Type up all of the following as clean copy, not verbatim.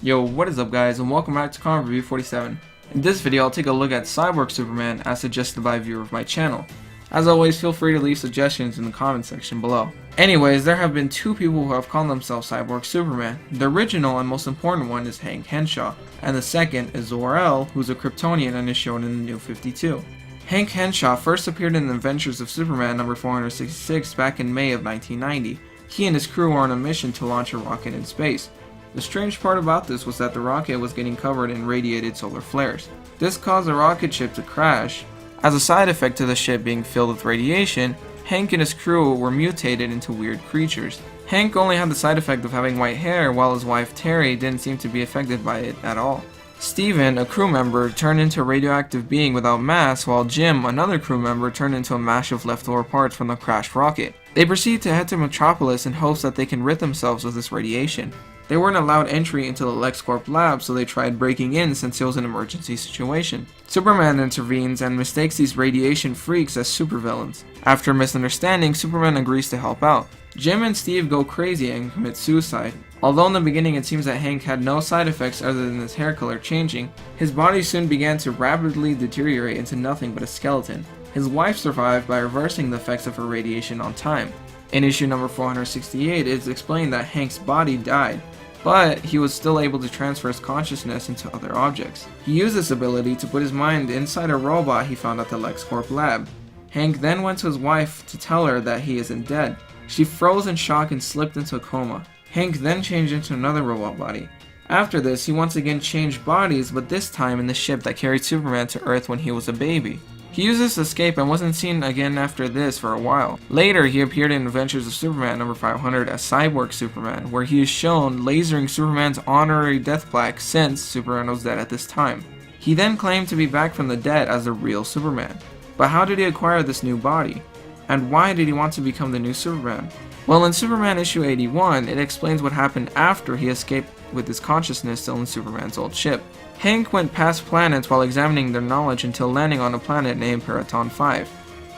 Yo, what is up guys, and welcome back to Comicreview47. In this video, I'll take a look at Cyborg Superman as suggested by a viewer of my channel. As always, feel free to leave suggestions in the comment section below. Anyways, there have been two people who have called themselves Cyborg Superman. The original and most important one is Henshaw, and the second is zor-el, who's a Kryptonian and is shown in the New 52. Henshaw first appeared in the Adventures of Superman number 466 back in May of 1990. He and his crew were on a mission to launch a rocket in space. The strange part about this was that the rocket was getting covered in radiated solar flares. This caused the rocket ship to crash. As a side effect to the ship being filled with radiation, Hank and his crew were mutated into weird creatures. Hank only had the side effect of having white hair, while his wife Terry didn't seem to be affected by it at all. Steven, a crew member, turned into a radioactive being without mass, while Jim, another crew member, turned into a mash of leftover parts from the crashed rocket. They proceed to head to Metropolis in hopes that they can rid themselves of this radiation. They weren't allowed entry into the LexCorp lab, so they tried breaking in since it was an emergency situation. Superman intervenes and mistakes these radiation freaks as supervillains. After a misunderstanding, Superman agrees to help out. Jim and Steve go crazy and commit suicide. Although in the beginning it seems that Hank had no side effects other than his hair color changing, his body soon began to rapidly deteriorate into nothing but a skeleton. His wife survived by reversing the effects of her radiation on time. In issue number 468, it is explained that Hank's body died, but he was still able to transfer his consciousness into other objects. He used this ability to put his mind inside a robot he found at the LexCorp lab. Hank then went to his wife to tell her that he isn't dead. She froze in shock and slipped into a coma. Hank then changed into another robot body. After this, he once again changed bodies, but this time in the ship that carried Superman to Earth when he was a baby. He used this to escape and wasn't seen again after this for a while. Later, he appeared in Adventures of Superman number 500 as Cyborg Superman, where he is shown lasering Superman's honorary death plaque since Superman was dead at this time. He then claimed to be back from the dead as the real Superman. But how did he acquire this new body? And why did he want to become the new Superman? Well, in Superman issue 81, it explains what happened after he escaped with his consciousness still in Superman's old ship. Hank went past planets while examining their knowledge until landing on a planet named Paraton 5.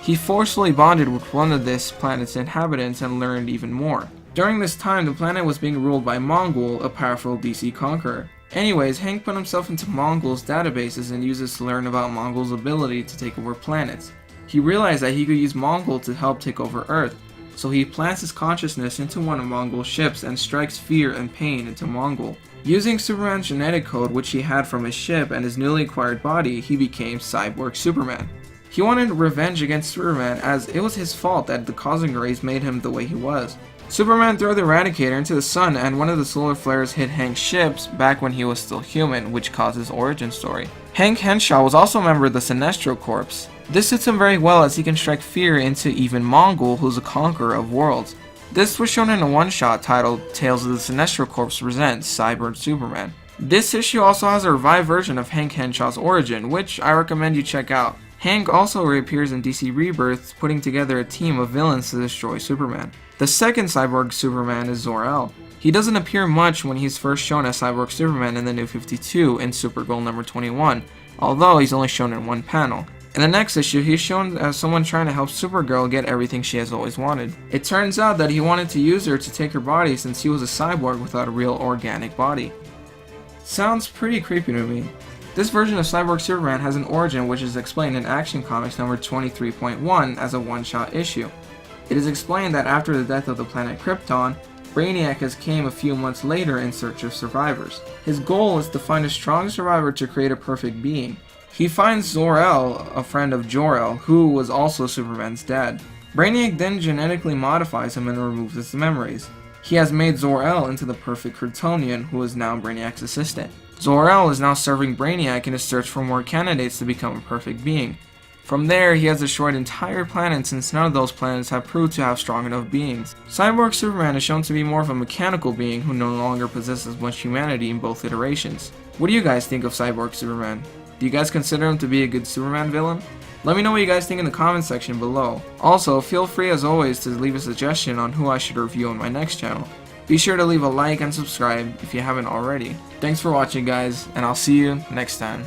He forcefully bonded with one of this planet's inhabitants and learned even more. During this time, the planet was being ruled by Mongul, a powerful DC conqueror. Anyways, Hank put himself into Mongul's databases and used this to learn about Mongul's ability to take over planets. He realized that he could use Mongul to help take over Earth, so he plants his consciousness into one of Mongul's ships and strikes fear and pain into Mongul. Using Superman's genetic code, which he had from his ship and his newly acquired body, he became Cyborg Superman. He wanted revenge against Superman as it was his fault that the cosmic rays made him the way he was. Superman threw the Eradicator into the sun, and one of the solar flares hit Hank's ships back when he was still human, which caused his origin story. Henshaw was also a member of the Sinestro Corps. This suits him very well as he can strike fear into even Mongul, who's a conqueror of worlds. This was shown in a one-shot titled Tales of the Sinestro Corps Presents Cyborg Superman. This issue also has a revived version of Henshaw's origin, which I recommend you check out. Hank also reappears in DC Rebirth, putting together a team of villains to destroy Superman. The second Cyborg Superman is zor-el. He doesn't appear much when he's first shown as Cyborg Superman in the New 52 in Supergirl number 21, although he's only shown in one panel. In the next issue, he's shown as someone trying to help Supergirl get everything she has always wanted. It turns out that he wanted to use her to take her body since he was a cyborg without a real organic body. Sounds pretty creepy to me. This version of Cyborg Superman has an origin which is explained in Action Comics number 23.1 as a one-shot issue. It is explained that after the death of the planet Krypton, Brainiac has came a few months later in search of survivors. His goal is to find a strong survivor to create a perfect being. He finds zor-el, a friend of jor-el, who was also Superman's dad. Brainiac then genetically modifies him and removes his memories. He has made zor-el into the perfect Kryptonian, who is now Brainiac's assistant. Zor-el is now serving Brainiac in his search for more candidates to become a perfect being. From there, he has destroyed entire planets since none of those planets have proved to have strong enough beings. Cyborg Superman is shown to be more of a mechanical being who no longer possesses much humanity in both iterations. What do you guys think of Cyborg Superman? Do you guys consider him to be a good Superman villain? Let me know what you guys think in the comment section below. Also, feel free as always to leave a suggestion on who I should review on my next channel. Be sure to leave a like and subscribe if you haven't already. Thanks for watching guys, and I'll see you next time.